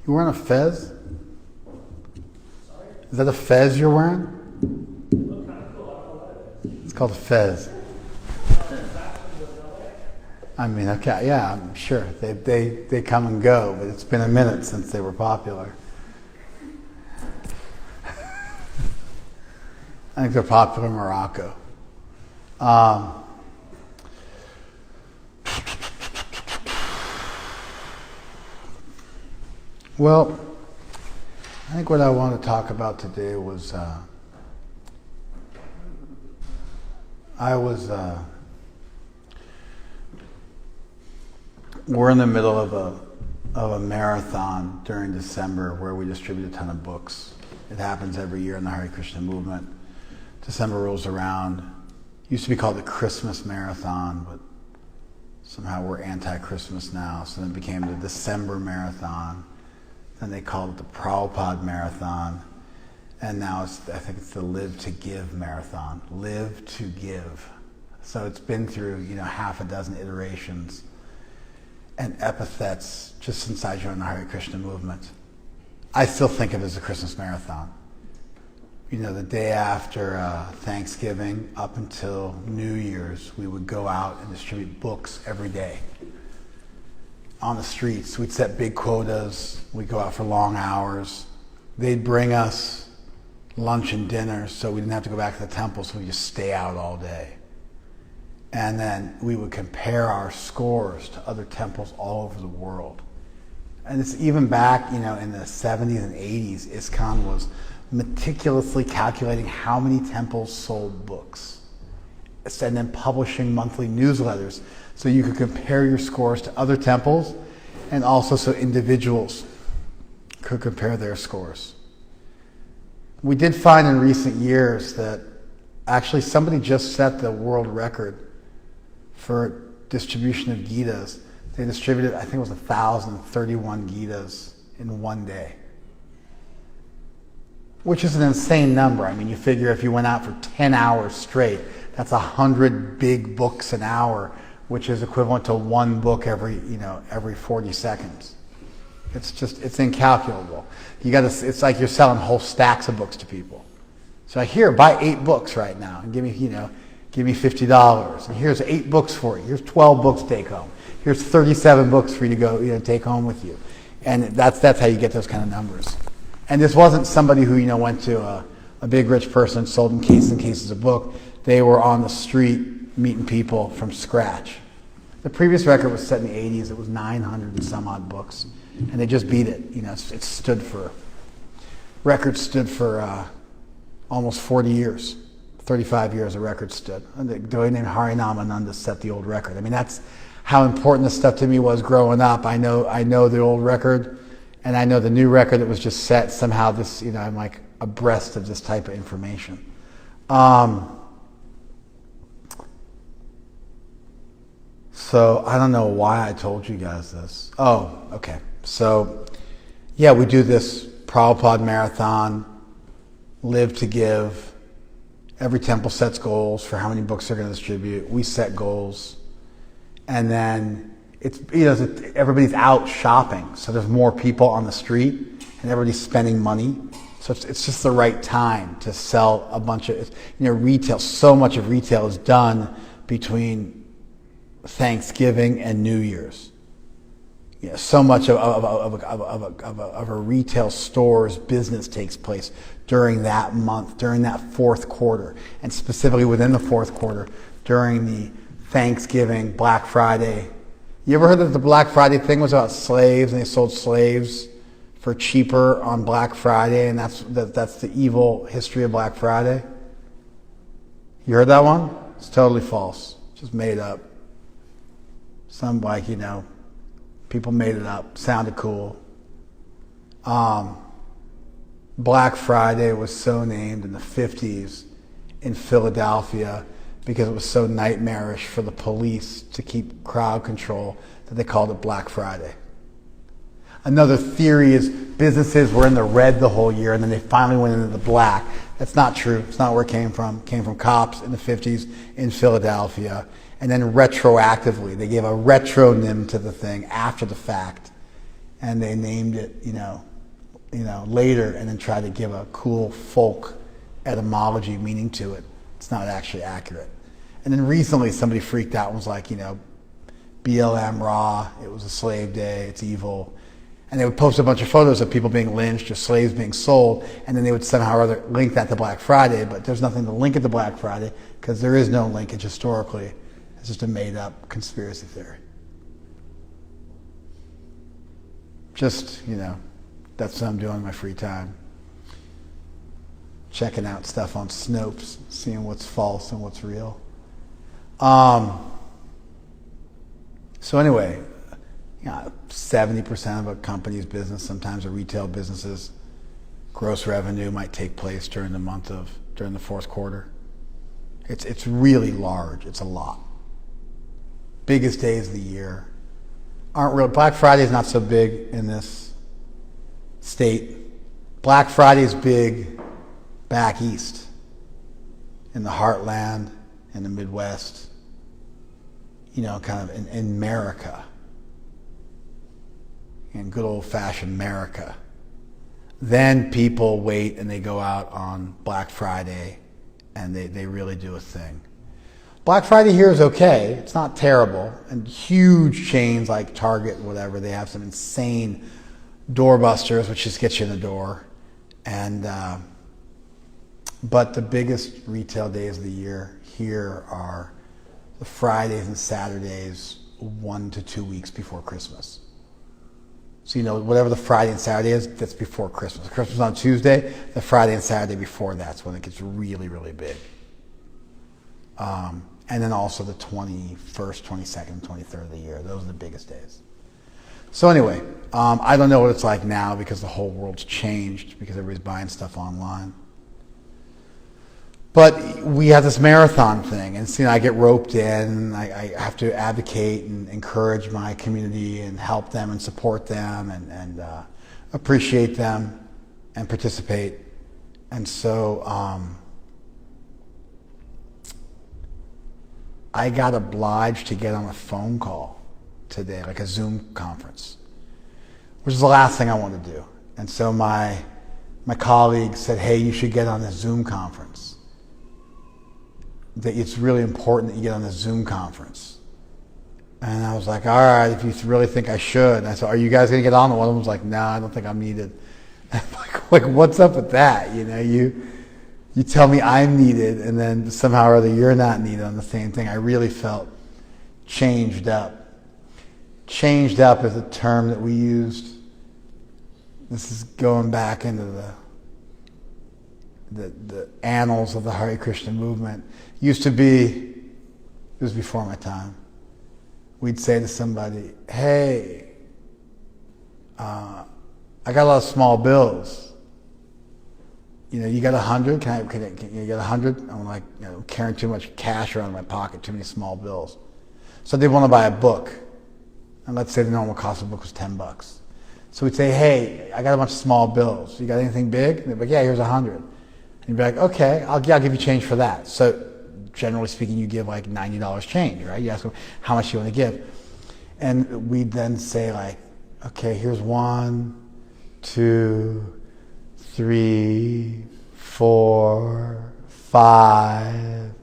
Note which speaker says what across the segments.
Speaker 1: You wearing a fez? Is that a fez you're wearing? It's called a fez. I mean, okay, yeah, I'm sure. They come and go, but it's been a minute since they were popular. I think they're popular in Morocco. Well, I think what I want to talk about today was we're in the middle of a marathon during December where we distribute a ton of books. It happens every year in the Hare Krishna movement. December rolls around. It used to be called the Christmas Marathon, but somehow we're anti-Christmas now, so then it became the December Marathon. Then they called it the Prabhupada Marathon, and now I think it's the Live to Give Marathon. Live to Give. So it's been through, half a dozen iterations and epithets just since I joined the Hare Krishna movement. I still think of it as a Christmas Marathon. The day after Thanksgiving up until New Year's, we would go out and distribute books every day. On the streets, we'd set big quotas. We'd go out for long hours. They'd bring us lunch and dinner, so we didn't have to go back to the temple, so we just stay out all day. And then we would compare our scores to other temples all over the world. And it's even back, in the 70s and 80s, ISKCON was meticulously calculating how many temples sold books, and then publishing monthly newsletters so you could compare your scores to other temples, and also so individuals could compare their scores. We did find in recent years that actually somebody just set the world record for distribution of Gitas. They distributed, I think it was 1,031 Gitas in one day, which is an insane number. I mean, you figure if you went out for 10 hours straight, that's 100 big books an hour, which is equivalent to one book every 40 seconds. It's incalculable. It's like you're selling whole stacks of books to people. So here, buy 8 books right now and give me $50. And here's 8 books for you. Here's 12 books to take home. Here's 37 books for you to go, take home with you. And that's how you get those kind of numbers. And this wasn't somebody who, went to a big rich person, sold them cases and cases of book. They were on the street meeting people from scratch. The previous record was set in the 80s. It was 900 and some odd books. And they just beat it. Record stood for almost 40 years. 35 years a record stood. And the guy named Harinam Ananda set the old record. I mean, that's how important this stuff to me was growing up. I know the old record, and I know the new record that was just set. Somehow this, I'm like abreast of this type of information. So I don't know why I told you guys this. Oh, okay. So, yeah, we do this Prabhupada Marathon, Live to Give. Every temple sets goals for how many books they're going to distribute. We set goals. And then everybody's out shopping. So there's more people on the street and everybody's spending money. So it's just the right time to sell a bunch of, retail. So much of retail is done between Thanksgiving and New Year's. So much of a retail store's business takes place during that month, during that fourth quarter, and specifically within the fourth quarter, during the Thanksgiving, Black Friday. You ever heard that the Black Friday thing was about slaves, and they sold slaves for cheaper on Black Friday, and that's the evil history of Black Friday? You heard that one? It's totally false. Just made up. Some people made it up. Sounded cool. Black Friday was so named in the 50s in Philadelphia because it was so nightmarish for the police to keep crowd control that they called it Black Friday. Another theory is businesses were in the red the whole year and then they finally went into the black. That's not true. It's not where it came from. It came from cops in the 50s in Philadelphia. And then retroactively, they gave a retronym to the thing after the fact, and they named it, later, and then tried to give a cool folk etymology meaning to it. It's not actually accurate. And then recently, somebody freaked out and was like, BLM Ra, it was a slave day, it's evil. And they would post a bunch of photos of people being lynched or slaves being sold, and then they would somehow or other link that to Black Friday, but there's nothing to link it to Black Friday because there is no linkage historically. It's just a made-up conspiracy theory. Just, that's what I'm doing in my free time. Checking out stuff on Snopes, seeing what's false and what's real. So anyway, 70% of a company's business, sometimes a retail business's gross revenue might take place during the fourth quarter. It's really large. It's a lot. Biggest days of the year aren't real. Black Friday is not so big in this state. Black Friday is big back east, in the heartland, in the Midwest, kind of in America, in good old-fashioned America. Then people wait and they go out on Black Friday and they really do a thing. Black Friday here is okay. It's not terrible. And huge chains like Target, whatever, they have some insane doorbusters, which just gets you in the door. And but the biggest retail days of the year here are the Fridays and Saturdays 1 to 2 weeks before Christmas. So, whatever the Friday and Saturday is, that's before Christmas. Christmas on Tuesday, the Friday and Saturday before that's when it gets really, really big. And then also the 21st, 22nd, 23rd of the year. Those are the biggest days. So anyway, I don't know what it's like now because the whole world's changed because everybody's buying stuff online. But we have this marathon thing, and I get roped in. I have to advocate and encourage my community and help them and support them and appreciate them and participate. And so I got obliged to get on a phone call today, like a Zoom conference, which is the last thing I want to do. And so my colleague said, "Hey, you should get on this Zoom conference. That it's really important that you get on this Zoom conference." And I was like, "All right, if you really think I should." And I said, "Are you guys going to get on?" And one of them was like, "No, I don't think I'm needed." And I'm like, what's up with that? You tell me I'm needed, and then somehow or other you're not needed on the same thing. I really felt changed up. Changed up is a term that we used. This is going back into the annals of the Hare Krishna movement. Used to be, it was before my time, we'd say to somebody, "Hey, I got a lot of small bills. You got 100? Can you get 100? I'm like, carrying too much cash around in my pocket, too many small bills." So they want to buy a book. And let's say the normal cost of a book was $10. So we'd say, "Hey, I got a bunch of small bills. You got anything big?" And they'd be like, "Yeah, here's 100. And you'd be like, "Okay, I'll give you change for that." So generally speaking, you give like $90 change, right? You ask them how much you want to give. And we'd then say like, "Okay, here's 1, 2, 3, 4, 5,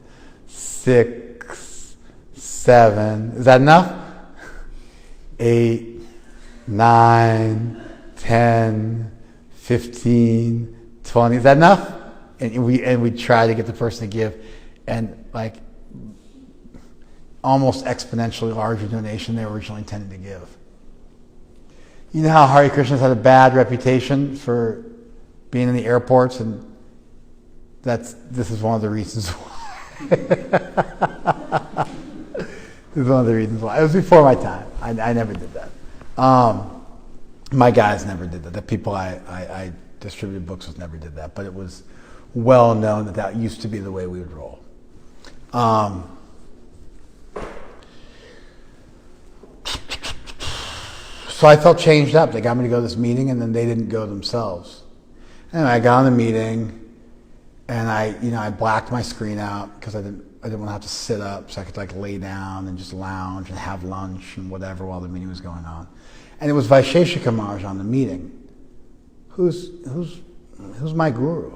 Speaker 1: 6, 7. Is that enough? 8, 9, 10, 15, 20. Is that enough? And we try to get the person to give, and like almost exponentially larger donation they originally intended to give. You know how Hare Krishna's had a bad reputation for being in the airports, and this is one of the reasons why. This is one of the reasons why. It was before my time. I never did that. My guys never did that. The people I distributed books with never did that. But it was well known that used to be the way we would roll. So I felt changed up. They got me to go to this meeting, and then they didn't go themselves. Anyway, I got on the meeting, And I blacked my screen out because I didn't want to have to sit up, so I could like lay down and just lounge and have lunch and whatever while the meeting was going on. And it was Vaisheshika Maharaj on the meeting, who's my guru.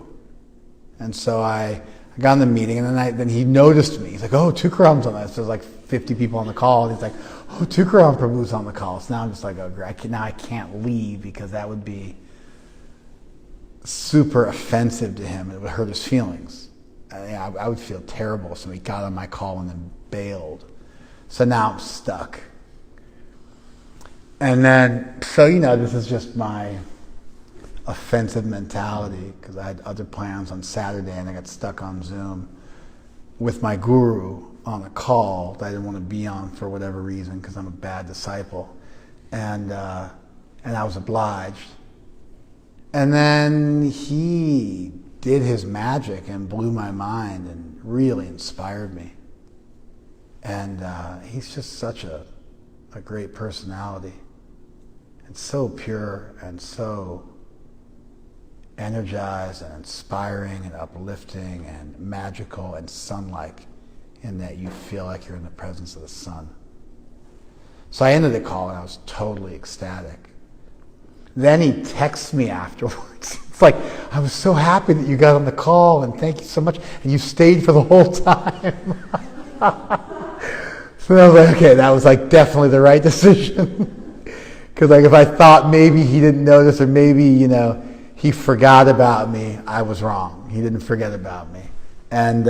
Speaker 1: And so I got in the meeting, and then he noticed me. He's like, "Oh, Tukaram's on that." So there's like 50 people on the call, and he's like, "Oh, Tukaram Prabhu's on the call." So now I'm just like, "Oh, great. Now I can't leave because that would be super offensive to him. It would hurt his feelings. I would feel terrible." So he got on my call and then bailed. So now I'm stuck. And then, so this is just my offensive mentality, because I had other plans on Saturday and I got stuck on Zoom with my guru on a call that I didn't want to be on for whatever reason, because I'm a bad disciple. And I was obliged. And then he did his magic and blew my mind and really inspired me. And he's just such a great personality. And so pure and so energized and inspiring and uplifting and magical and sun-like, in that you feel like you're in the presence of the sun. So I ended the call and I was totally ecstatic. Then he texts me afterwards. It's like, "I was so happy that you got on the call, and thank you so much, and you stayed for the whole time." So I was like, okay, that was like definitely the right decision. Because like if I thought maybe he didn't notice, or maybe he forgot about me, I was wrong. He didn't forget about me. And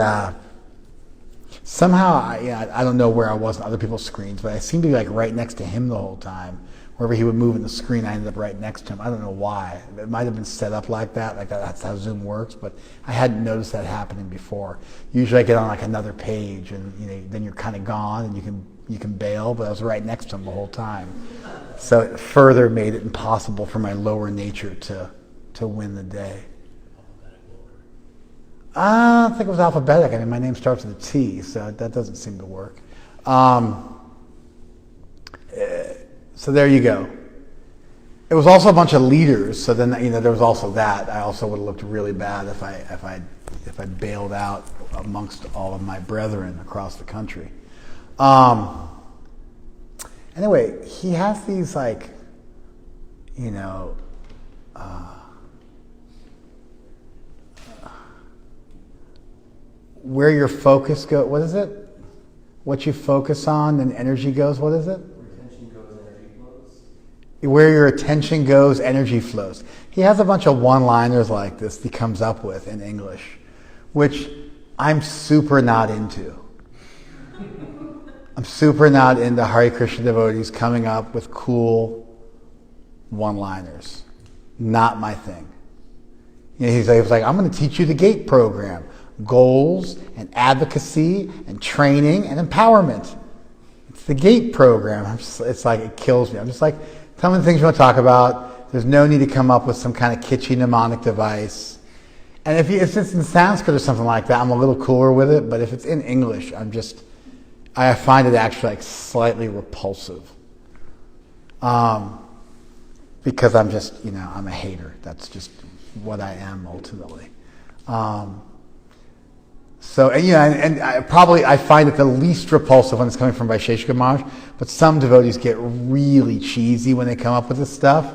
Speaker 1: somehow, I don't know where I was on other people's screens, but I seemed to be like right next to him the whole time. Wherever he would move in the screen, I ended up right next to him. I don't know why. It might have been set up like that, that's how Zoom works, but I hadn't noticed that happening before. Usually I get on like another page, and then you're kind of gone, and you can bail, but I was right next to him the whole time. So it further made it impossible for my lower nature to win the day. I don't think it was alphabetic. I mean, my name starts with a T, so that doesn't seem to work. So there you go. It was also a bunch of leaders, so then there was also that. I also would have looked really bad if I bailed out amongst all of my brethren across the country. Anyway, he has these where your focus goes. What is it? What you focus on, then energy goes. What is it? Where your attention goes, energy flows. He has a bunch of one-liners like this he comes up with in English, which I'm super not into. I'm super not into Hare Krishna devotees coming up with cool one-liners. Not my thing. He's like, "I'm going to teach you the GATE program. Goals and advocacy and training and empowerment. It's the GATE program." It's like, it kills me. I'm just like, tell me the things you want to talk about. There's no need to come up with some kind of kitschy mnemonic device. And if it's in Sanskrit or something like that, I'm a little cooler with it. But if it's in English, I find it actually like slightly repulsive. Because I'm just, I'm a hater. That's just what I am ultimately. So, and I find it the least repulsive when it's coming from Vaisheshika Maharaj, but some devotees get really cheesy when they come up with this stuff,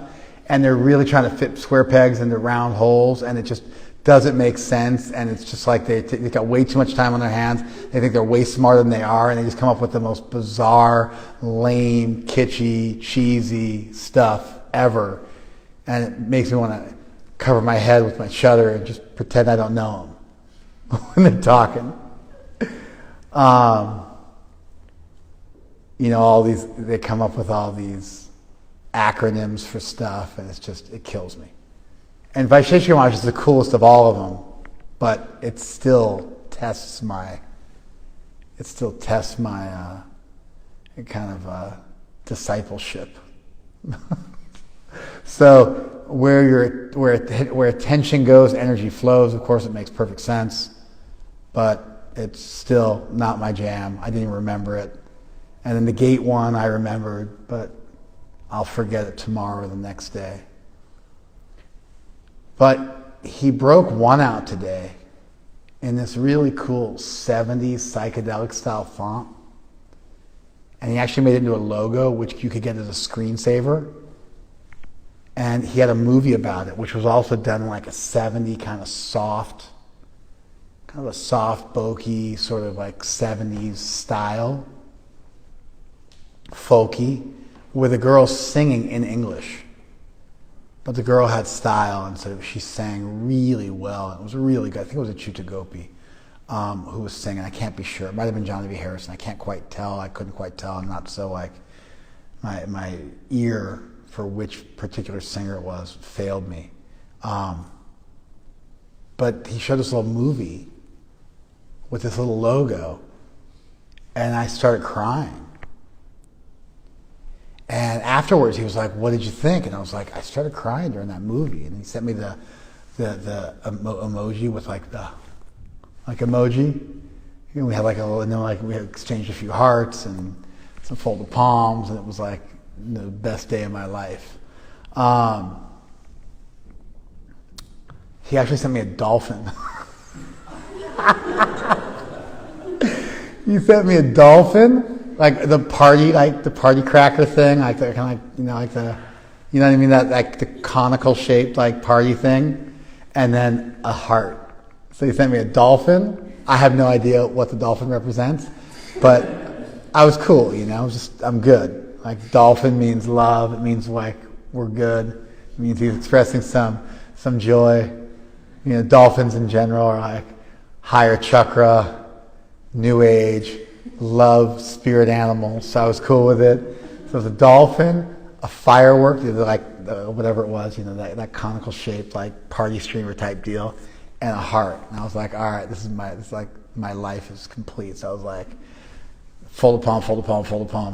Speaker 1: and they're really trying to fit square pegs into round holes, and it just doesn't make sense, and it's just like they've got way too much time on their hands. They think they're way smarter than they are, and they just come up with the most bizarre, lame, kitschy, cheesy stuff ever, and it makes me want to cover my head with my shutter and just pretend I don't know them when they're talking. They come up with all these acronyms for stuff, and it kills me. And Vaisheshika Maharaj is the coolest of all of them, but it still tests my kind of discipleship. So where attention goes, energy flows. Of course, it makes perfect sense, but it's still not my jam. I didn't even remember it. And then the GATE one I remembered, but I'll forget it tomorrow or the next day. But he broke one out today, in this really cool 70s psychedelic style font. And he actually made it into a logo, which you could get as a screensaver. And he had a movie about it, which was also done in like a 70 kind of soft, kind of a soft, bokeh, sort of like 70s style, folky, with a girl singing in English. But the girl had style, and so she sang really well. It was really good. I think it was a Chuta Gopi who was singing. I can't be sure. It might have been Johnny B. Harrison. I can't quite tell. I couldn't quite tell. I'm not so like, my ear for which particular singer it was failed me. But he showed this little movie with this little logo, and I started crying. And afterwards, he was like, "What did you think?" And I was like, "I started crying during that movie." And he sent me the emoji with like the emoji. And we had like a little, and then like we had exchanged a few hearts and some folded palms, and it was like the best day of my life. He actually sent me a dolphin. He sent me a dolphin. Like the party cracker thing, like the kind of like the, you know what I mean, that like the conical shaped like party thing, and then a heart. So he sent me a dolphin. I have no idea what the dolphin represents, but I was cool, I'm good. Like dolphin means love. It means like we're good. It means he's expressing some joy. Dolphins in general are like higher chakra, new age, love, spirit animal, so I was cool with it. So it was a dolphin, a firework, like whatever it was, that conical shaped like party streamer type deal, and a heart. And I was like, all right, this is like my life is complete. So I was like, fold a palm,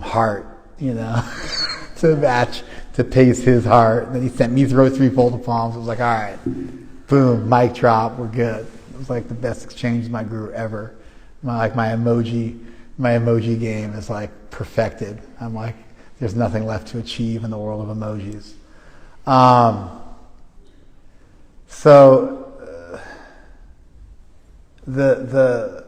Speaker 1: heart, to match, to pace his heart. And then he sent me throw 3 folded palms. I was like, all right, boom, mic drop, we're good. It was like the best exchange with my guru ever. My emoji game is like perfected. I'm like, there's nothing left to achieve in the world of emojis. The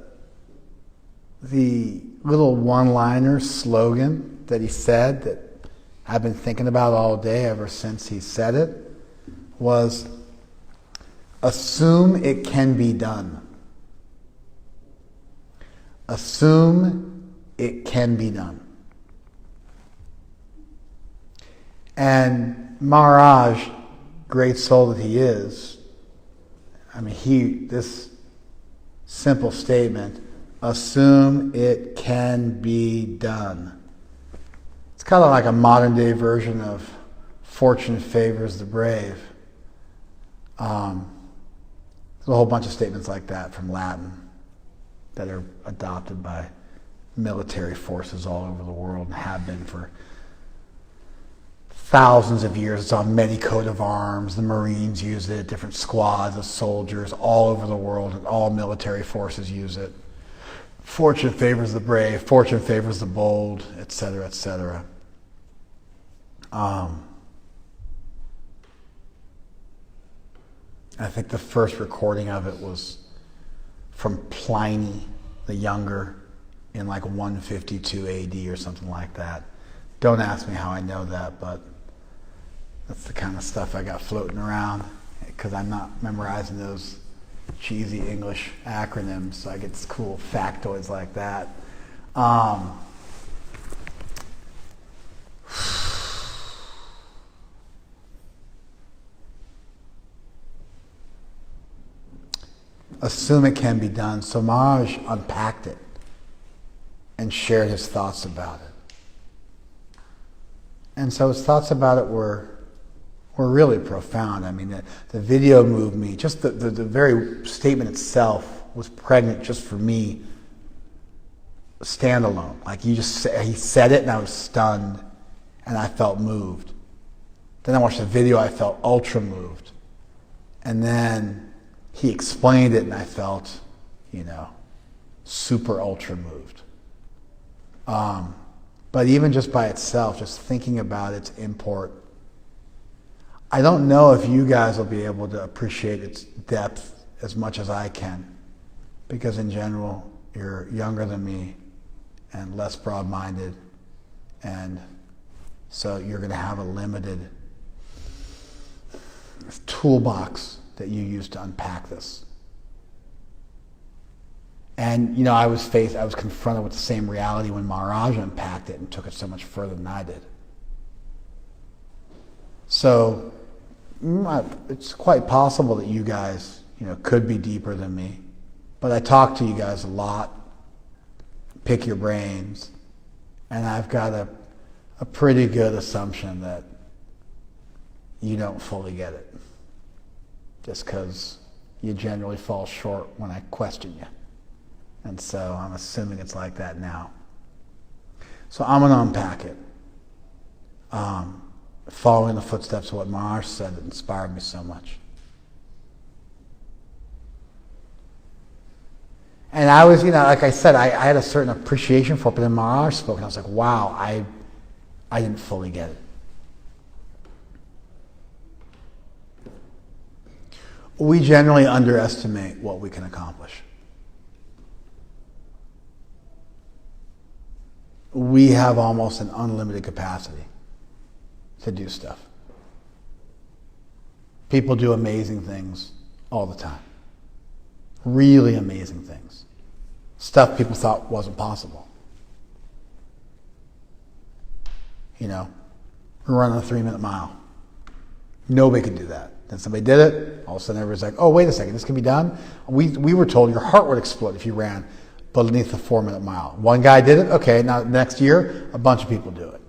Speaker 1: little one-liner slogan that he said that I've been thinking about all day ever since he said it was, assume it can be done. Assume it can be done. And Maharaj, great soul that he is, this simple statement, assume it can be done. It's kind of like a modern day version of fortune favors the brave. There's a whole bunch of statements like that from Latin that are adopted by military forces all over the world and have been for thousands of years. It's on many coat of arms. The Marines use it, different squads of soldiers all over the world, and all military forces use it. Fortune favors the brave, fortune favors the bold, etc., etc. I think the first recording of it was from Pliny the Younger in like 152 AD or something like that. Don't ask me how I know that, but that's the kind of stuff I got floating around because I'm not memorizing those cheesy English acronyms, so I get cool factoids like that. Assume it can be done. So Maharaj unpacked it and shared his thoughts about it. And so his thoughts about it were really profound. The video moved me. Just the very statement itself was pregnant just for me, standalone. Like he said it and I was stunned and I felt moved. Then I watched the video, I felt ultra moved. And then he explained it and I felt, super ultra moved. But even just by itself, just thinking about its import, I don't know if you guys will be able to appreciate its depth as much as I can. because in general, you're younger than me and less broad-minded, and so you're going to have a limited toolbox that you use to unpack this. And I was confronted with the same reality when Maharaj unpacked it and took it so much further than I did. So it's quite possible that you guys, could be deeper than me. But I talk to you guys a lot, pick your brains, and I've got a pretty good assumption that you don't fully get it, just because you generally fall short when I question you. And so I'm assuming it's like that now. So I'm going to unpack it, following the footsteps of what Maharaj said that inspired me so much. And I was, like I said, I had a certain appreciation for it, but then Maharaj spoke, and I was like, wow, I didn't fully get it. We generally underestimate what we can accomplish. We have almost an unlimited capacity to do stuff. People do amazing things all the time. Really amazing things. Stuff people thought wasn't possible. We're running a 3-minute mile. Nobody could do that. Then somebody did it. All of a sudden everybody's like, oh, wait a second, this can be done? We were told your heart would explode if you ran beneath the 4-minute mile. One guy did it. Okay, now next year, a bunch of people do it.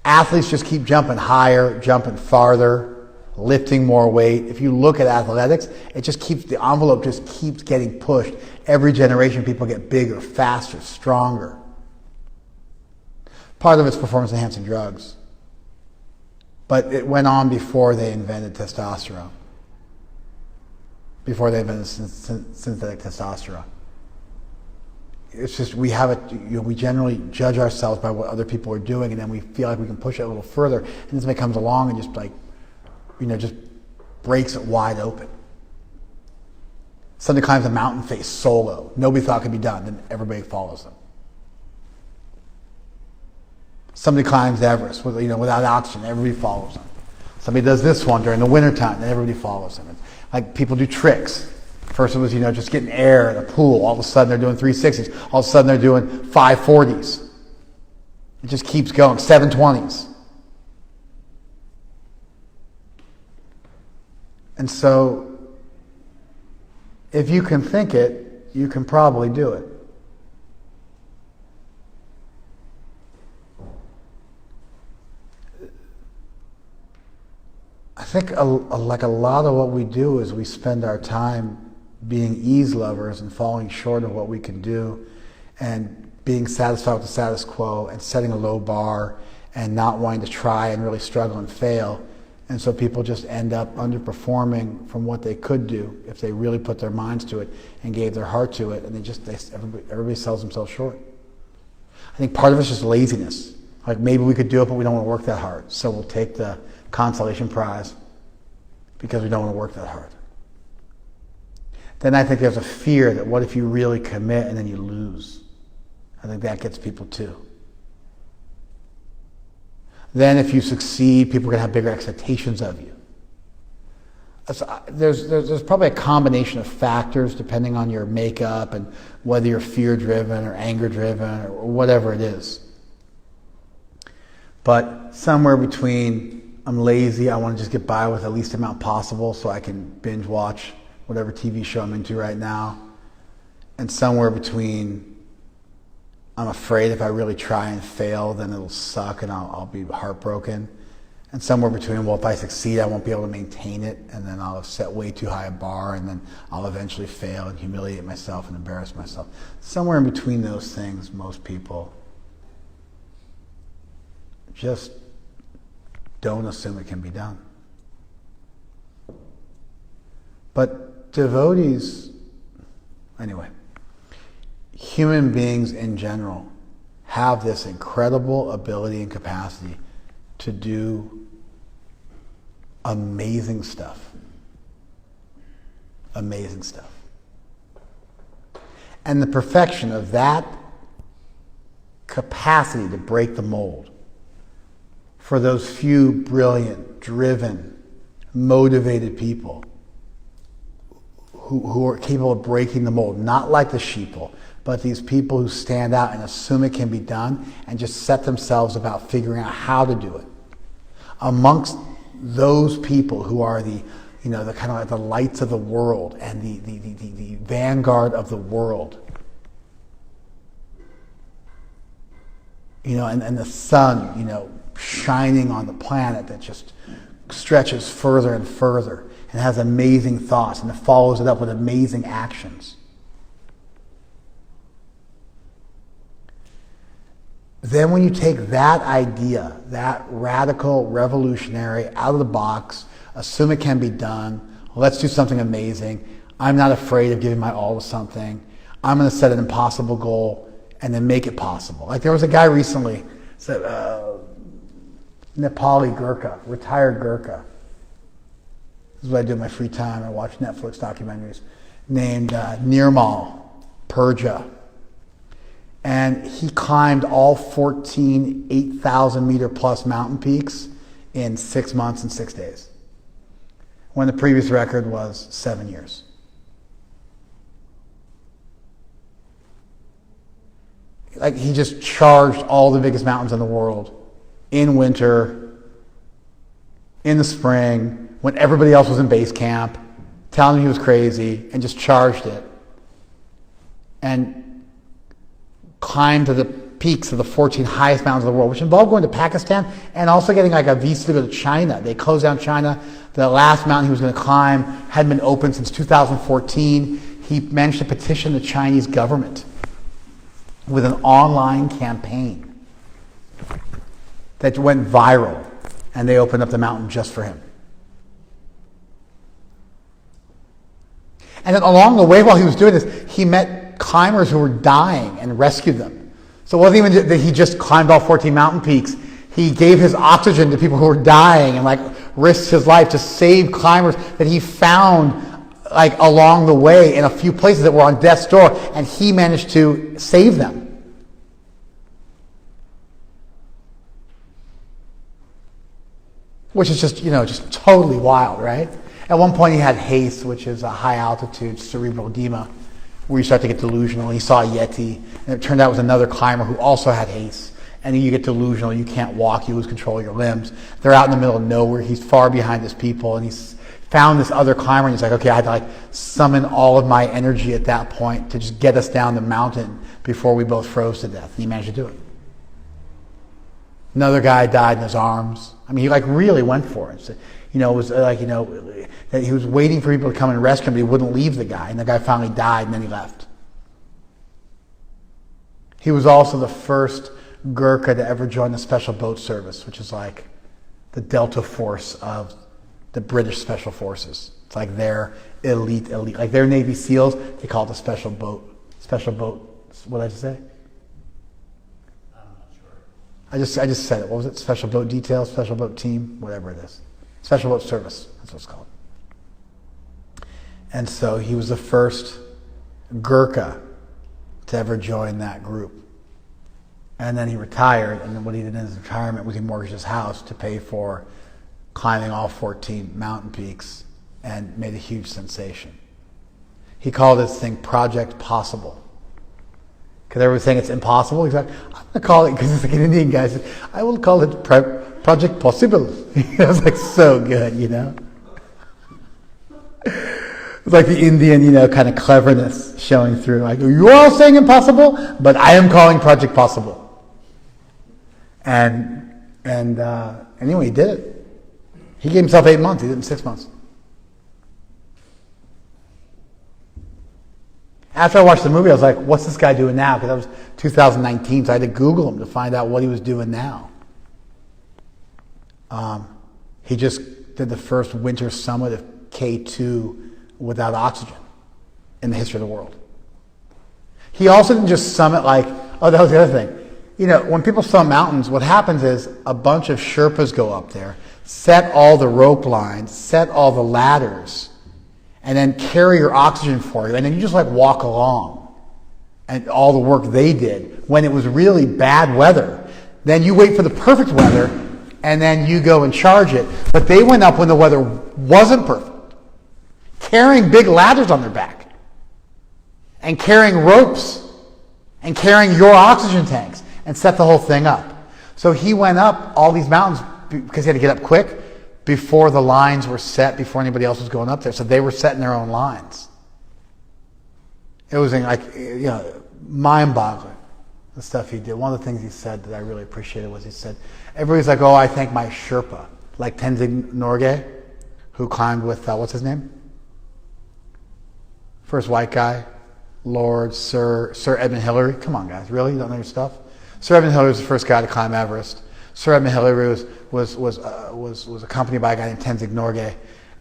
Speaker 1: Athletes just keep jumping higher, jumping farther, lifting more weight. If you look at athletics, the envelope just keeps getting pushed. Every generation, people get bigger, faster, stronger. Part of it's performance-enhancing drugs. But it went on before they invented testosterone. Before they invented synthetic testosterone. It's just, we generally judge ourselves by what other people are doing, and then we feel like we can push it a little further, and then somebody comes along and just breaks it wide open. Somebody climbs a mountain face solo. Nobody thought it could be done, then everybody follows them. Somebody climbs Everest without oxygen, everybody follows them. Somebody does this one during the wintertime, and everybody follows them. Like people do tricks. First it was, just getting air in a pool. All of a sudden they're doing 360s. All of a sudden they're doing 540s. It just keeps going. 720s. And so, if you can think it, you can probably do it. I think a lot of what we do is we spend our time being ease lovers and falling short of what we can do, and being satisfied with the status quo and setting a low bar and not wanting to try and really struggle and fail. And so people just end up underperforming from what they could do if they really put their minds to it and gave their heart to it, and everybody sells themselves short. I think part of it's just laziness. Like maybe we could do it, but we don't want to work that hard. So we'll take the consolation prize because we don't want to work that hard. Then I think there's a fear that what if you really commit and then you lose? I think that gets people too. Then if you succeed, people are going to have bigger expectations of you. There's probably a combination of factors depending on your makeup and whether you're fear-driven or anger-driven or whatever it is. But somewhere between, I'm lazy, I want to just get by with the least amount possible so I can binge watch whatever TV show I'm into right now, and somewhere between, I'm afraid if I really try and fail, then it'll suck and I'll be heartbroken. And somewhere between, well, if I succeed, I won't be able to maintain it, and then I'll have set way too high a bar, and then I'll eventually fail and humiliate myself and embarrass myself. Somewhere in between those things, most people just don't assume it can be done. But devotees, anyway, human beings in general have this incredible ability and capacity to do amazing stuff. Amazing stuff. And the perfection of that capacity to break the mold for those few brilliant, driven, motivated people who are capable of breaking the mold, not like the sheeple, but these people who stand out and assume it can be done and just set themselves about figuring out how to do it. Amongst those people who are the kind of like the lights of the world and the vanguard of the world, and the sun, shining on the planet that just stretches further and further and has amazing thoughts and it follows it up with amazing actions. Then when you take that idea, that radical, revolutionary, out of the box, assume it can be done, let's do something amazing, I'm not afraid of giving my all to something, I'm going to set an impossible goal and then make it possible. Like there was a guy recently, said, Nepali Gurkha, retired Gurkha. This is what I do in my free time. I watch Netflix documentaries. Named Nirmal Purja. And he climbed all 14 8,000 meter plus mountain peaks in 6 months and 6 days, when the previous record was 7 years. Like he just charged all the biggest mountains in the world in winter, in the spring, when everybody else was in base camp, telling him he was crazy, and just charged it. And climbed to the peaks of the 14 highest mountains of the world, which involved going to Pakistan and also getting like a visa to go to China. They closed down China. The last mountain he was going to climb hadn't been open since 2014. He managed to petition the Chinese government with an online campaign that went viral, and they opened up the mountain just for him. And then along the way while he was doing this, he met climbers who were dying and rescued them. So it wasn't even that he just climbed all 14 mountain peaks. He gave his oxygen to people who were dying and risked his life to save climbers that he found along the way in a few places that were on death's door, and he managed to save them. Which is just totally wild, right? At one point he had HACE, which is a high altitude cerebral edema, where you start to get delusional. He saw a Yeti, and it turned out it was another climber who also had HACE. And you get delusional, you can't walk, you lose control of your limbs. They're out in the middle of nowhere, he's far behind his people, and he's found this other climber, and he's like, okay, I had to summon all of my energy at that point to just get us down the mountain before we both froze to death. And he managed to do it. Another guy died in his arms. I mean, he really went for it. So, it was that he was waiting for people to come and rescue him, but he wouldn't leave the guy. And the guy finally died, and then he left. He was also the first Gurkha to ever join the Special Boat Service, which is like the Delta Force of the British Special Forces. It's like their elite. Like their Navy SEALs, they call it the Special Boat. What did I just say? I just said it. What was it? Special Boat Detail, Special Boat Team, whatever it is. Special Boat Service, that's what it's called. And so he was the first Gurkha to ever join that group. And then he retired, and then what he did in his retirement was he mortgaged his house to pay for climbing all 14 mountain peaks and made a huge sensation. He called this thing Project Possible. Because everyone's saying it's impossible. He's like, I'm going to call it, because it's like an Indian guy said, I will call it Project Possible. It was so good, It's like the Indian, kind of cleverness showing through. Like, you're all saying impossible, but I am calling Project Possible. And anyway, he did it. He gave himself 8 months. He did it in 6 months. After I watched the movie, I was like, what's this guy doing now? Because that was 2019, so I had to Google him to find out what he was doing now. He just did the first winter summit of K2 without oxygen in the history of the world. He also didn't just summit that was the other thing. When people summit mountains, what happens is a bunch of Sherpas go up there, set all the rope lines, set all the ladders, and then carry your oxygen for you, and then you just walk along. and all the work they did when it was really bad weather. Then you wait for the perfect weather, and then you go and charge it. But they went up when the weather wasn't perfect, carrying big ladders on their back, and carrying ropes, and carrying your oxygen tanks, and set the whole thing up. So he went up all these mountains because he had to get up quick before the lines were set, before anybody else was going up there. So they were setting their own lines. It was mind-boggling, the stuff he did. One of the things he said that I really appreciated was he said, everybody's like, oh, I thank my Sherpa, like Tenzing Norgay, who climbed with, what's his name? First white guy, Lord, Sir Edmund Hillary. Come on, guys, really? You don't know your stuff? Sir Edmund Hillary was the first guy to climb Everest. Sir Edmund Hillary was accompanied by a guy named Tenzing Norgay,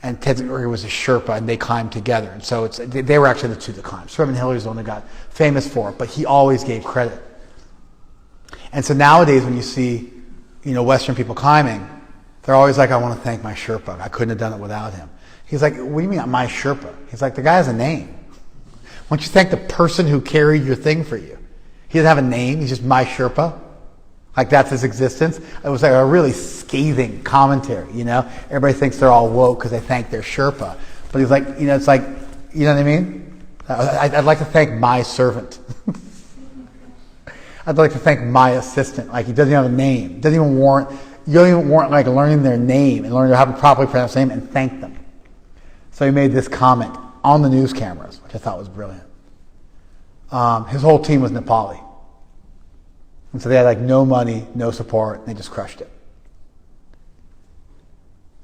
Speaker 1: and Tenzing Norgay was a Sherpa, and they climbed together. And so they were actually the two that climbed. Sir Edmund Hillary is the one that got famous for it, but he always gave credit. And so nowadays, when you see, Western people climbing, they're always like, I want to thank my Sherpa. I couldn't have done it without him. He's like, what do you mean, my Sherpa? He's like, the guy has a name. Why don't you thank the person who carried your thing for you? He doesn't have a name. He's just my Sherpa. Like, that's his existence. It was like a really scathing commentary, Everybody thinks they're all woke because they thank their Sherpa. But he's like, it's like, you know what I mean? I'd like to thank my servant. I'd like to thank my assistant. Like, he doesn't even have a name. You don't even warrant like learning their name and learning how to properly pronounce their name and thank them. So he made this comment on the news cameras, which I thought was brilliant. His whole team was Nepali. And so they had like no money, no support, and they just crushed it.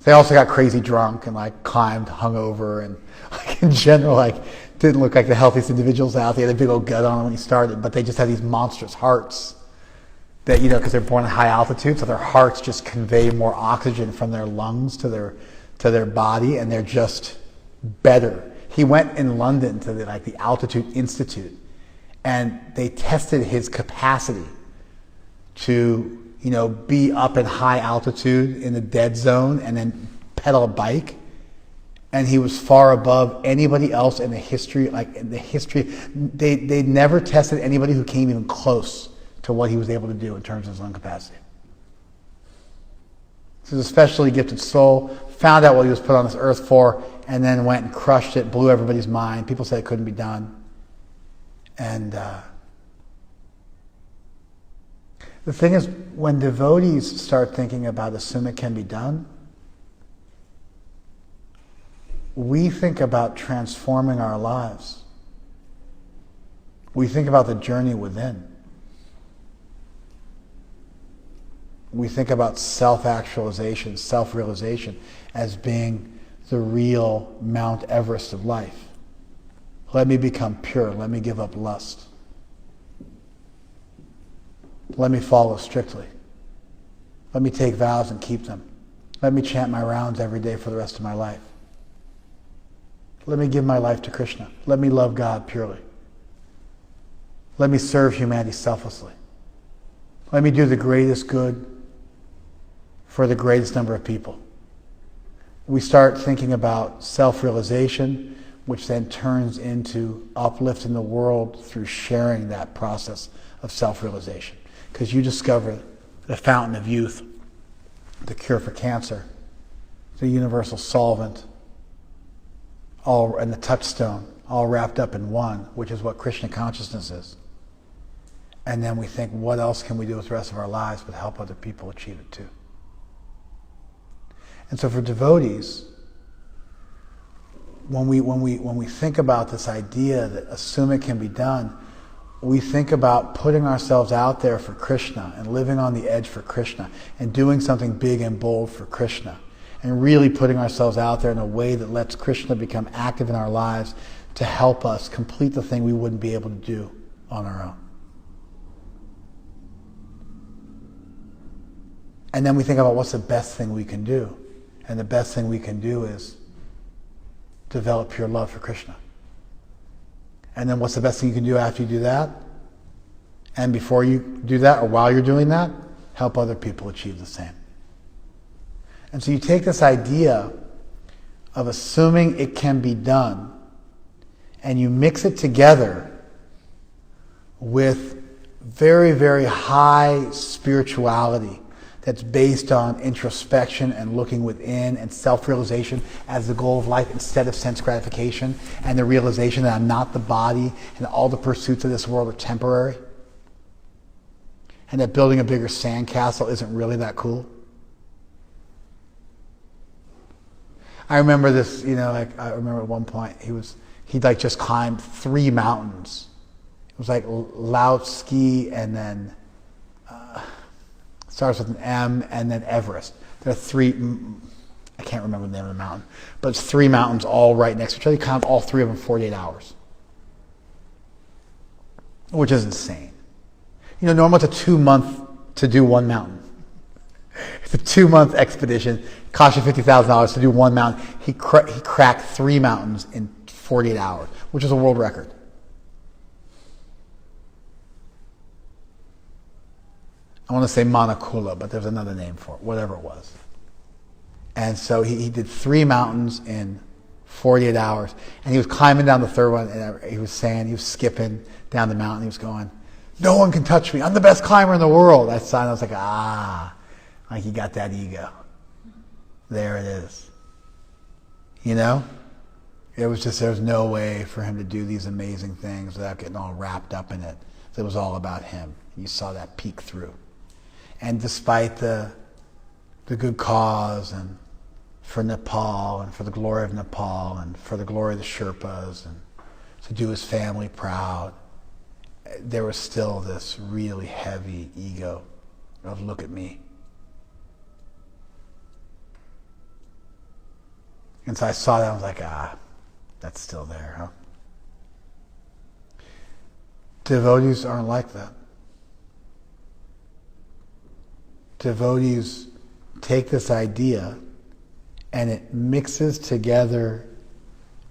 Speaker 1: They also got crazy drunk and like climbed hungover, and like in general like didn't look like the healthiest individuals out there. They had a big old gut on them when he started, but they just had these monstrous hearts that, because they're born at high altitude, so their hearts just convey more oxygen from their lungs to their body, and they're just better. He went in London to the Altitude Institute, and they tested his capacity to, be up in high altitude in the dead zone and then pedal a bike. And he was far above anybody else in the history. They never tested anybody who came even close to what he was able to do in terms of his lung capacity. This is a specially gifted soul, found out what he was put on this earth for, and then went and crushed it, blew everybody's mind. People said it couldn't be done. And the thing is, when devotees start thinking about assume it can be done, we think about transforming our lives. We think about the journey within. We think about self-actualization, self-realization as being the real Mount Everest of life. Let me become pure. Let me give up lust. Let me follow strictly. Let me take vows and keep them. Let me chant my rounds every day for the rest of my life. Let me give my life to Krishna. Let me love God purely. Let me serve humanity selflessly. Let me do the greatest good for the greatest number of people. We start thinking about self-realization, which then turns into uplifting the world through sharing that process of self-realization. Because you discover the fountain of youth, the cure for cancer, the universal solvent, and the touchstone, all wrapped up in one, which is what Krishna consciousness is. And then we think, what else can we do with the rest of our lives but help other people achieve it too? And so for devotees, when we think about this idea that assume it can be done, we think about putting ourselves out there for Krishna and living on the edge for Krishna and doing something big and bold for Krishna and really putting ourselves out there in a way that lets Krishna become active in our lives to help us complete the thing we wouldn't be able to do on our own. And then we think about what's the best thing we can do. And the best thing we can do is develop pure love for Krishna. And then what's the best thing you can do after you do that? And before you do that, or while you're doing that, help other people achieve the same. And so you take this idea of assuming it can be done, and you mix it together with very, very high spirituality that's based on introspection and looking within and self-realization as the goal of life instead of sense gratification, and the realization that I'm not the body and all the pursuits of this world are temporary, and that building a bigger sandcastle isn't really that cool. I remember this, I remember at one point he'd like just climbed 3 mountains. It was like Lao Tzu, and then starts with an M, and then Everest. There are 3, I can't remember the name of the mountain, but it's 3 mountains all right next to each other. You climbed all 3 of them in 48 hours, which is insane. Normally it's a 2-month to do 1 mountain. It's a 2-month expedition. Cost you $50,000 to do 1 mountain. He cracked 3 mountains in 48 hours, which is a world record. I want to say Mauna Kea, but there's another name for it, whatever it was. And so he did 3 mountains in 48 hours. And he was climbing down the 3rd one, and he was skipping down the mountain. He was going, "No one can touch me. I'm the best climber in the world." I saw it, and I was like, like he got that ego. There it is. It was just, there was no way for him to do these amazing things without getting all wrapped up in it. It was all about him. You saw that peek through. And despite the good cause, and for Nepal, and for the glory of Nepal, and for the glory of the Sherpas, and to do his family proud, there was still this really heavy ego of, look at me. And so I saw that, I was like, that's still there, huh? Devotees aren't like that. Devotees take this idea and it mixes together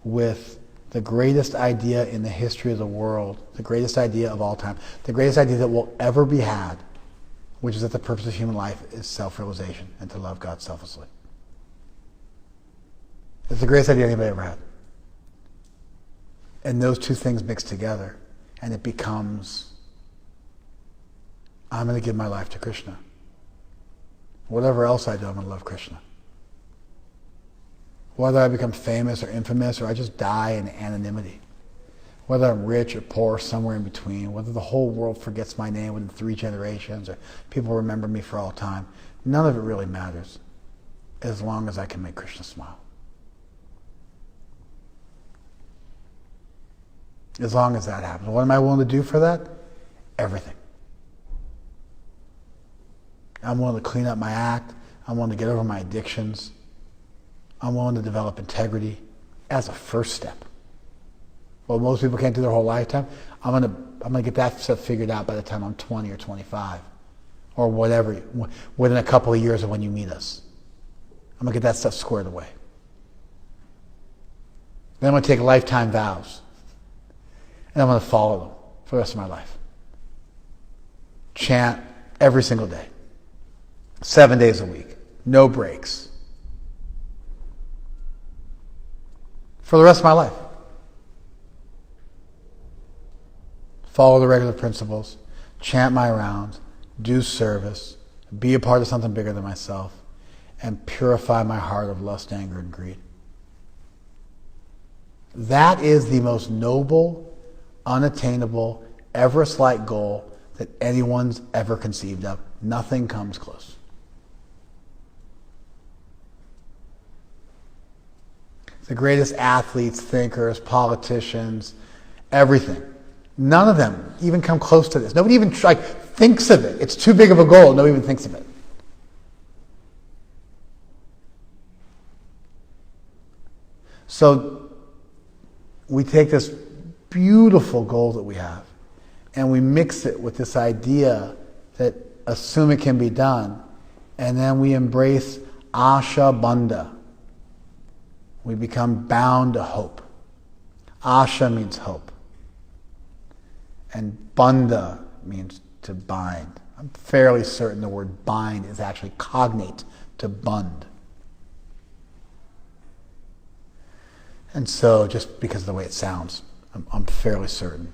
Speaker 1: with the greatest idea in the history of the world, the greatest idea of all time, the greatest idea that will ever be had, which is that the purpose of human life is self-realization and to love God selflessly. It's the greatest idea anybody ever had. And those 2 things mix together, and it becomes, I'm going to give my life to Krishna. Whatever else I do, I'm going to love Krishna. Whether I become famous or infamous, or I just die in anonymity. Whether I'm rich or poor, somewhere in between. Whether the whole world forgets my name within 3 generations, or people remember me for all time. None of it really matters, as long as I can make Krishna smile. As long as that happens. What am I willing to do for that? Everything. I'm willing to clean up my act. I'm willing to get over my addictions. I'm willing to develop integrity as a first step. Well, most people can't do their whole lifetime. I'm gonna get that stuff figured out by the time I'm 20 or 25, or whatever, within a couple of years of when you meet us. I'm gonna get that stuff squared away. Then I'm gonna take lifetime vows, and I'm gonna follow them for the rest of my life. Chant every single day. 7 days a week, no breaks. For the rest of my life. Follow the regular principles, chant my rounds, do service, be a part of something bigger than myself, and purify my heart of lust, anger, and greed. That is the most noble, unattainable, Everest-like goal that anyone's ever conceived of. Nothing comes close. The greatest athletes, thinkers, politicians, everything. None of them even come close to this. Nobody even thinks of it. It's too big of a goal. Nobody even thinks of it. So we take this beautiful goal that we have and we mix it with this idea that assume it can be done, and then we embrace Asha Bandha. We become bound to hope. Asha means hope. And bandha means to bind. I'm fairly certain the word bind is actually cognate to bund. And so, just because of the way it sounds, I'm fairly certain.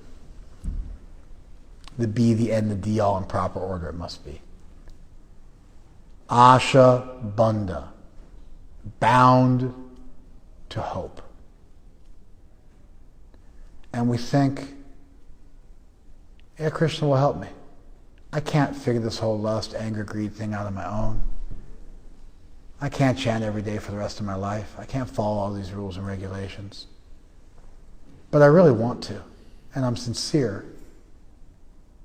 Speaker 1: the be, the end, the D all in proper order it must be. Asha Bandha, bound to hope. And we think, yeah, Krishna will help me. I can't figure this whole lust, anger, greed thing out on my own. I can't chant every day for the rest of my life. I can't follow all these rules and regulations. But I really want to, and I'm sincere,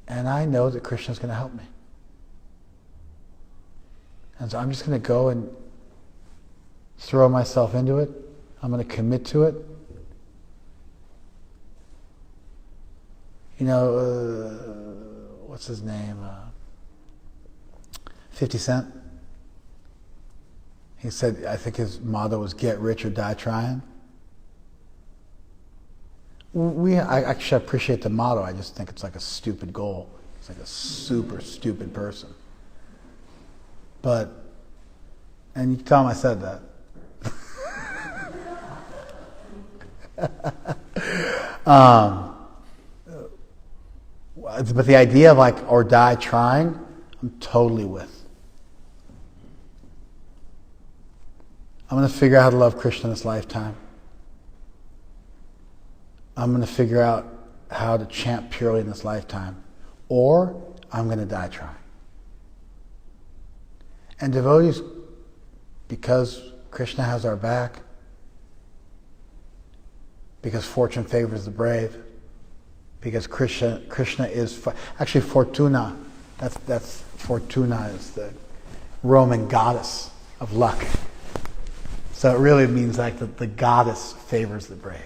Speaker 1: and I know that Krishna's going to help me. And so I'm just going to go and throw myself into it. I'm going to commit to it. You know, what's his name? 50 Cent. He said, I think his motto was get rich or die trying. I actually appreciate the motto. I just think it's like a stupid goal. It's like a super stupid person. But, and you can tell him I said that. But the idea of like, or die trying, I'm totally with. I'm going to figure out how to love Krishna this lifetime. I'm going to figure out how to chant purely in this lifetime. Or I'm going to die trying. And devotees, because Krishna has our back, because fortune favors the brave, because Krishna is actually Fortuna. That's Fortuna is the Roman goddess of luck. So it really means like the goddess favors the brave.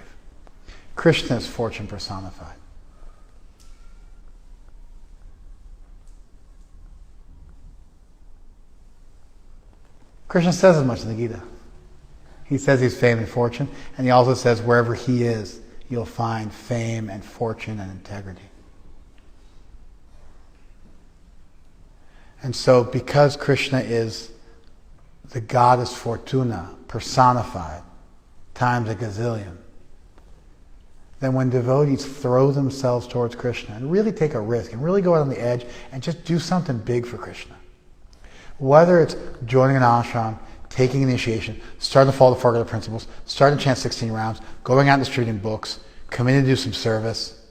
Speaker 1: Krishna is fortune personified. Krishna says as much in the Gita. He says he's fame and fortune, and he also says wherever he is, you'll find fame and fortune and integrity. And so because Krishna is the goddess Fortuna personified times a gazillion, then when devotees throw themselves towards Krishna and really take a risk and really go out on the edge and just do something big for Krishna, whether it's joining an ashram, taking initiation, starting to follow the 4 Gata principles, starting to chant 16 rounds, going out and distributing books, coming to do some service,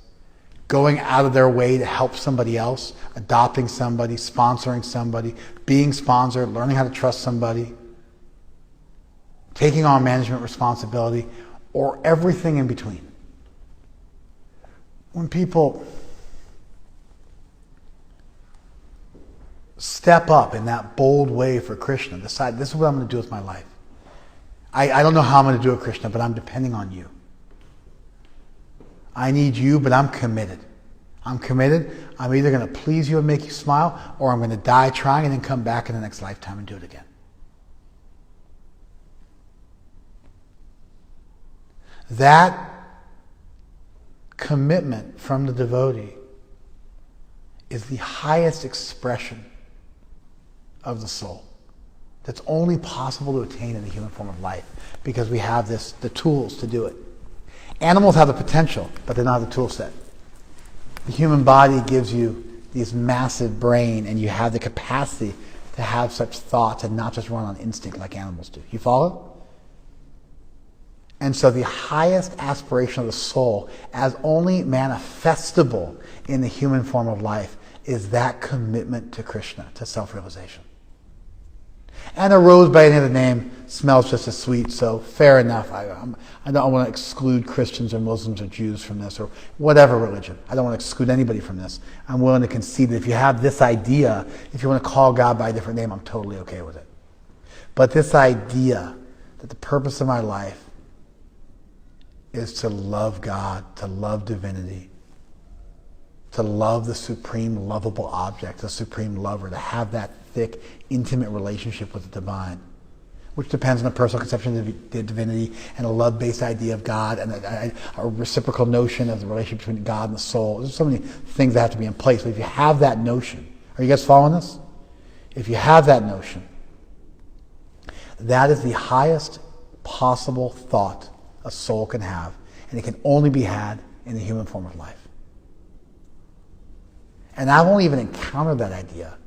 Speaker 1: going out of their way to help somebody else, adopting somebody, sponsoring somebody, being sponsored, learning how to trust somebody, taking on management responsibility, or everything in between. When people step up in that bold way for Krishna, decide this is what I'm going to do with my life. I don't know how I'm going to do it, Krishna, but I'm depending on you. I need you, but I'm committed. I'm committed. I'm either going to please you and make you smile, or I'm going to die trying and then come back in the next lifetime and do it again. That commitment from the devotee is the highest expression of the soul that's only possible to attain in the human form of life, because we have the tools to do it. Animals have the potential, but they don't have the tool set. The human body gives you this massive brain, and you have the capacity to have such thoughts and not just run on instinct like animals do. You follow? And so the highest aspiration of the soul, as only manifestable in the human form of life, is that commitment to Krishna, to self-realization. And a rose by any other name smells just as sweet, so fair enough. I don't want to exclude Christians or Muslims or Jews from this, or whatever religion. I don't want to exclude anybody from this. I'm willing to concede that if you have this idea, if you want to call God by a different name, I'm totally okay with it. But this idea that the purpose of my life is to love God, to love divinity, to love the supreme lovable object, the supreme lover, to have that thick, intimate relationship with the divine, which depends on a personal conception of divinity and a love-based idea of God and a reciprocal notion of the relationship between God and the soul. There's so many things that have to be in place. But if you have that notion, are you guys following this? If you have that notion, that is the highest possible thought a soul can have, and it can only be had in the human form of life. And I've only even encountered that idea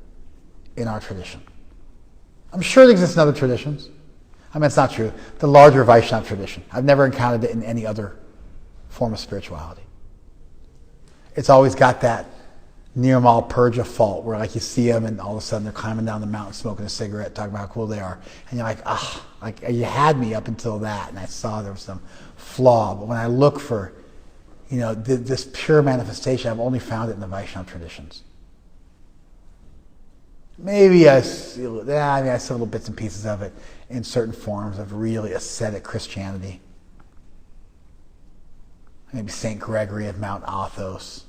Speaker 1: in our tradition. I'm sure it exists in other traditions. I mean, it's not true. The larger Vaishnava tradition. I've never encountered it in any other form of spirituality. It's always got that Nirmal Purja fault where like you see them and all of a sudden they're climbing down the mountain smoking a cigarette, talking about how cool they are. And you're like, you had me up until that, and I saw there was some flaw. But when I look for, this pure manifestation, I've only found it in the Vaishnava traditions. Maybe I see little bits and pieces of it in certain forms of really ascetic Christianity. Maybe St. Gregory of Mount Athos.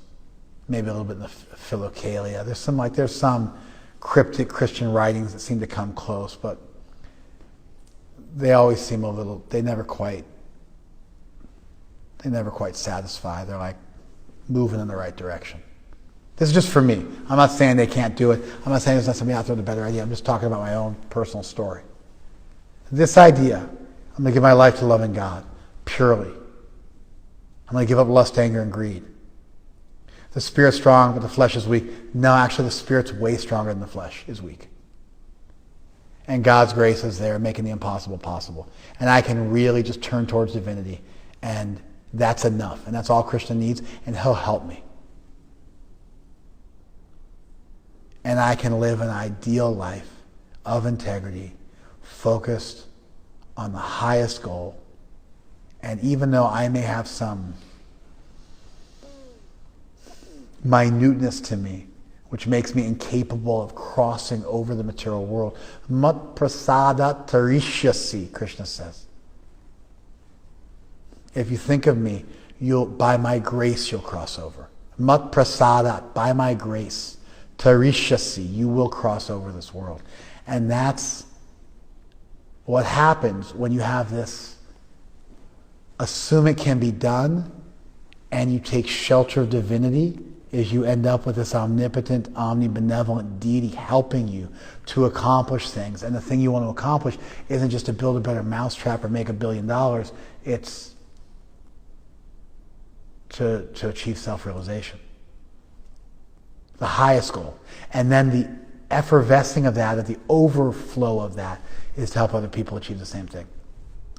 Speaker 1: Maybe a little bit in the Philokalia. There's some cryptic Christian writings that seem to come close, but they always seem they never quite satisfy. They're like moving in the right direction. This is just for me. I'm not saying they can't do it. I'm not saying there's not somebody out there with a better idea. I'm just talking about my own personal story. This idea, I'm going to give my life to loving God purely. I'm going to give up lust, anger, and greed. The spirit's strong, but the flesh is weak. No, actually, the spirit's way stronger than the flesh is weak. And God's grace is there, making the impossible possible. And I can really just turn towards divinity, and that's enough. And that's all Krishna needs, and he'll help me. And I can live an ideal life of integrity, focused on the highest goal. And even though I may have some minuteness to me, which makes me incapable of crossing over the material world, mat prasada tarishyasi, Krishna says. If you think of me, by my grace you'll cross over. Mat prasada, by my grace. Tarishyasi, you will cross over this world. And that's what happens when you have this assume it can be done and you take shelter of divinity, is you end up with this omnipotent, omnibenevolent deity helping you to accomplish things. And the thing you want to accomplish isn't just to build a better mousetrap or make $1 billion. It's to achieve self-realization. The highest goal. And then the effervescing of that, the overflow of that, is to help other people achieve the same thing.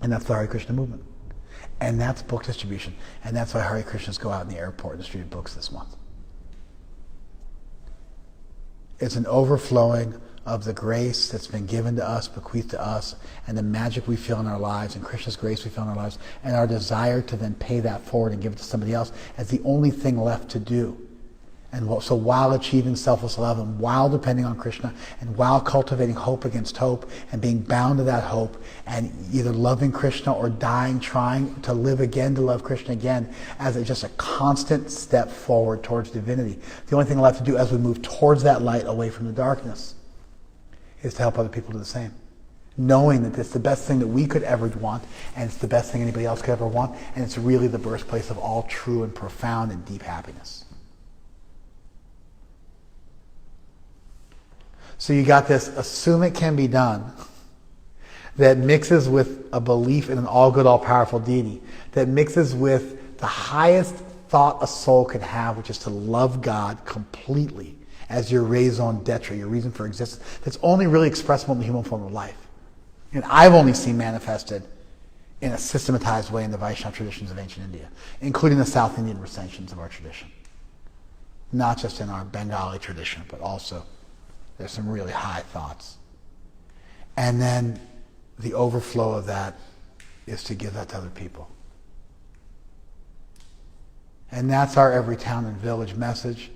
Speaker 1: And that's the Hare Krishna movement. And that's book distribution. And that's why Hare Krishnas go out in the airport and distribute books this month. It's an overflowing of the grace that's been given to us, bequeathed to us, and the magic we feel in our lives, and Krishna's grace we feel in our lives, and our desire to then pay that forward and give it to somebody else as the only thing left to do. And so while achieving selfless love, and while depending on Krishna, and while cultivating hope against hope, and being bound to that hope, and either loving Krishna or dying, trying to live again, to love Krishna again, as just a constant step forward towards divinity. The only thing left to do as we move towards that light away from the darkness is to help other people do the same. Knowing that it's the best thing that we could ever want, and it's the best thing anybody else could ever want, and it's really the birthplace of all true and profound and deep happiness. So you got this assume it can be done that mixes with a belief in an all-good, all-powerful deity, that mixes with the highest thought a soul could have, which is to love God completely as your raison d'etre, your reason for existence, that's only really expressible in the human form of life. And I've only seen manifested in a systematized way in the Vaishnava traditions of ancient India, including the South Indian recensions of our tradition. Not just in our Bengali tradition, but also there's some really high thoughts. And then the overflow of that is to give that to other people. And that's our every town and village message.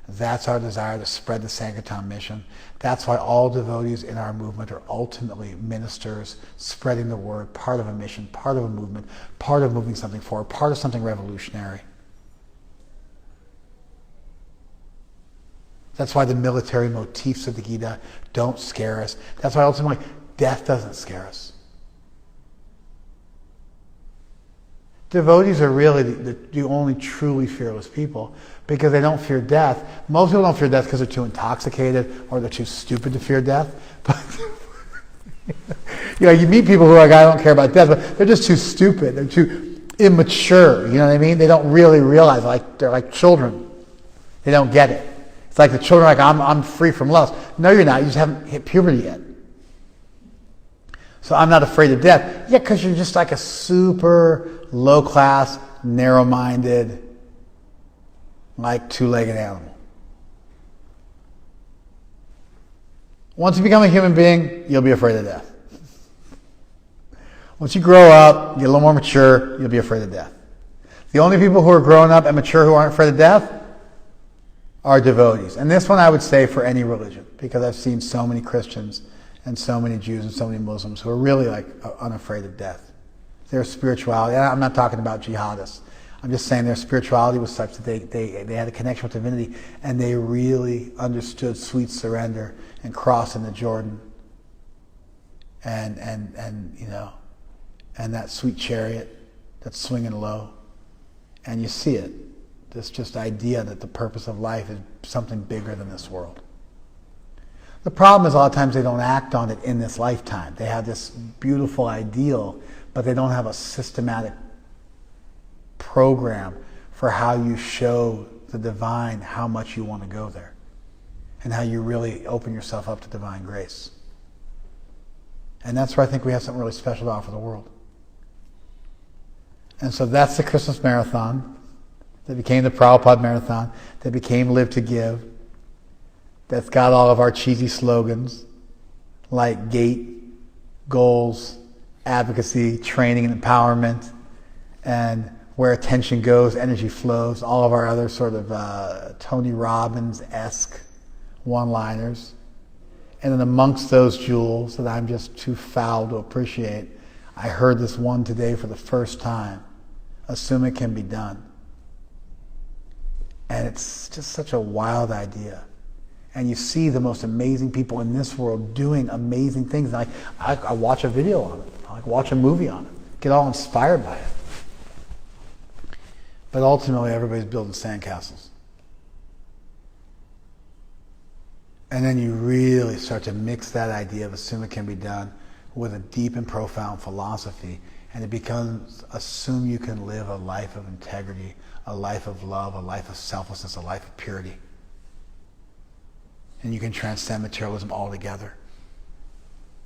Speaker 1: That's our desire to spread the Sankirtan mission. That's why all devotees in our movement are ultimately ministers, spreading the word, part of a mission, part of a movement, part of moving something forward, part of something revolutionary. That's why the military motifs of the Gita don't scare us. That's why ultimately death doesn't scare us. Devotees are really the only truly fearless people because they don't fear death. Most people don't fear death because they're too intoxicated or they're too stupid to fear death. But you meet people who are like, I don't care about death, but they're just too stupid. They're too immature. You know what I mean? They don't really realize, they're like children. They don't get it. It's like the children are like, I'm free from lust. No, you're not. You just haven't hit puberty yet. So I'm not afraid of death. Yeah, because you're just like a super low-class, narrow-minded, like two-legged animal. Once you become a human being, you'll be afraid of death. Once you grow up, get a little more mature, you'll be afraid of death. The only people who are grown up and mature who aren't afraid of death are devotees. And this one I would say for any religion, because I've seen so many Christians and so many Jews and so many Muslims who are really like unafraid of death. Their spirituality, I'm not talking about jihadists. I'm just saying their spirituality was such that they had a connection with divinity, and they really understood sweet surrender and crossing the Jordan and that sweet chariot that's swinging low. And you see it, this just idea that the purpose of life is something bigger than this world. The problem is a lot of times they don't act on it in this lifetime. They have this beautiful ideal, but they don't have a systematic program for how you show the divine how much you want to go there and how you really open yourself up to divine grace. And that's where I think we have something really special to offer the world. And so that's the Christmas Marathon that became the Prabhupada Marathon, that became Live to Give, that's got all of our cheesy slogans like GATE, goals, advocacy, training and empowerment, and where attention goes, energy flows, all of our other sort of Tony Robbins-esque one-liners. And then amongst those jewels that I'm just too foul to appreciate, I heard this one today for the first time. Assume it can be done. And it's just such a wild idea. And you see the most amazing people in this world doing amazing things. And I watch a video on it. I watch a movie on it. Get all inspired by it. But ultimately, everybody's building sandcastles. And then you really start to mix that idea of assume it can be done with a deep and profound philosophy. And it becomes assume you can live a life of integrity, a life of love, a life of selflessness, a life of purity. And you can transcend materialism altogether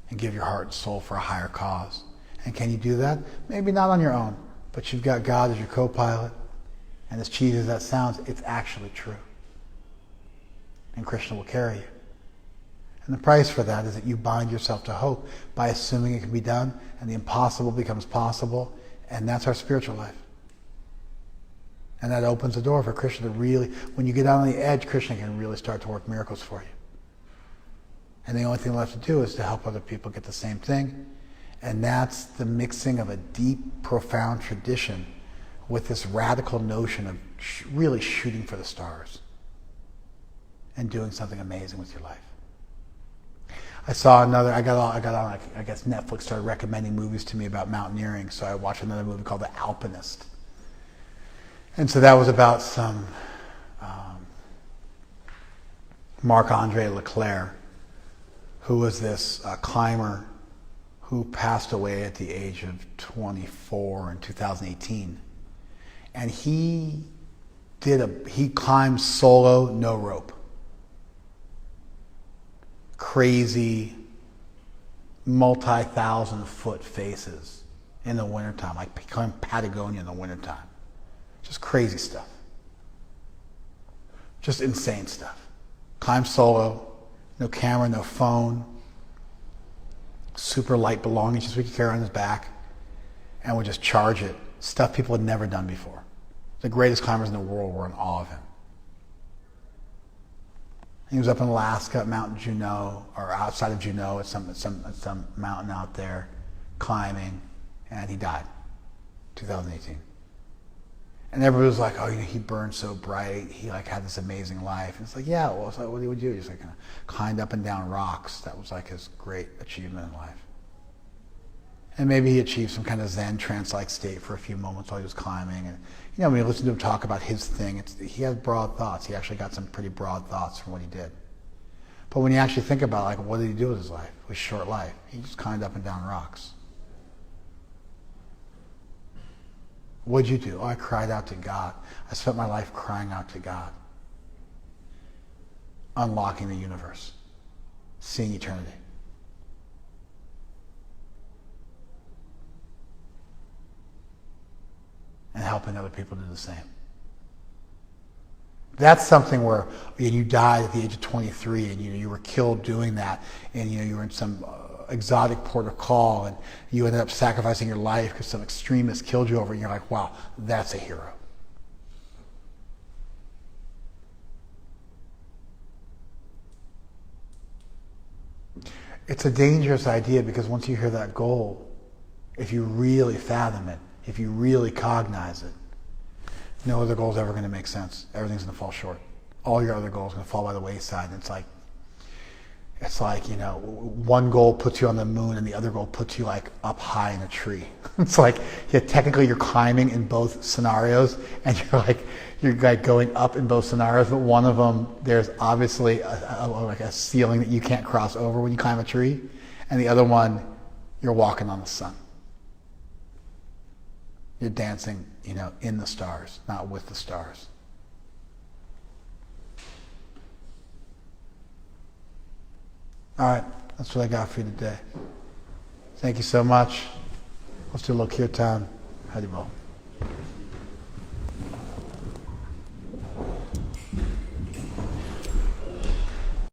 Speaker 1: and give your heart and soul for a higher cause. And can you do that? Maybe not on your own, but you've got God as your co-pilot. And as cheesy as that sounds, it's actually true. And Krishna will carry you. And the price for that is that you bind yourself to hope by assuming it can be done, and the impossible becomes possible, and that's our spiritual life. And that opens the door for Krishna to really, when you get out on the edge, Krishna can really start to work miracles for you. And the only thing left to do is to help other people get the same thing. And that's the mixing of a deep, profound tradition with this radical notion of really shooting for the stars and doing something amazing with your life. I saw another, I got on, I guess Netflix started recommending movies to me about mountaineering, so I watched another movie called The Alpinist. And so that was about some Marc-Andre Leclerc, who was this climber who passed away at the age of 24 in 2018. And he climbed solo, no rope. Crazy, multi-thousand foot faces in the wintertime, like he climbed Patagonia in the wintertime. Just crazy stuff. Just insane stuff. Climbed solo, no camera, no phone, super light belongings just we could carry on his back, and would just charge it. Stuff people had never done before. The greatest climbers in the world were in awe of him. He was up in Alaska at Mount Juneau, or outside of Juneau at some mountain out there, climbing, and he died, 2018. And everybody was like, oh, he burned so bright. He had this amazing life. And it's like, yeah, well, so what he would do? He just kind of climbed up and down rocks. That was like his great achievement in life. And maybe he achieved some kind of Zen trance-like state for a few moments while he was climbing. And when you listen to him talk about his thing, he has broad thoughts. He actually got some pretty broad thoughts from what he did. But when you actually think about what did he do with his life, with his short life? He just climbed up and down rocks. What'd you do? Oh, I cried out to God. I spent my life crying out to God. unlocking the universe, seeing eternity. And helping other people do the same. That's something where you died at the age of 23 and you were killed doing that, and you were in some exotic port of call and you ended up sacrificing your life because some extremist killed you over, and you're like, wow, that's a hero. It's a dangerous idea because once you hear that goal, if you really fathom it, if you really cognize it, no other goal is ever going to make sense. Everything's going to fall short. All your other goals are going to fall by the wayside. And it's like, one goal puts you on the moon and the other goal puts you like up high in a tree. It's like, yeah, technically you're climbing in both scenarios, and you're like going up in both scenarios, but one of them, there's obviously a ceiling that you can't cross over when you climb a tree, and the other one, you're walking on the sun. You're dancing, in the stars, not with the stars. All right, that's what I got for you today. Thank you so much. Let's do a little kirtan. Haribol.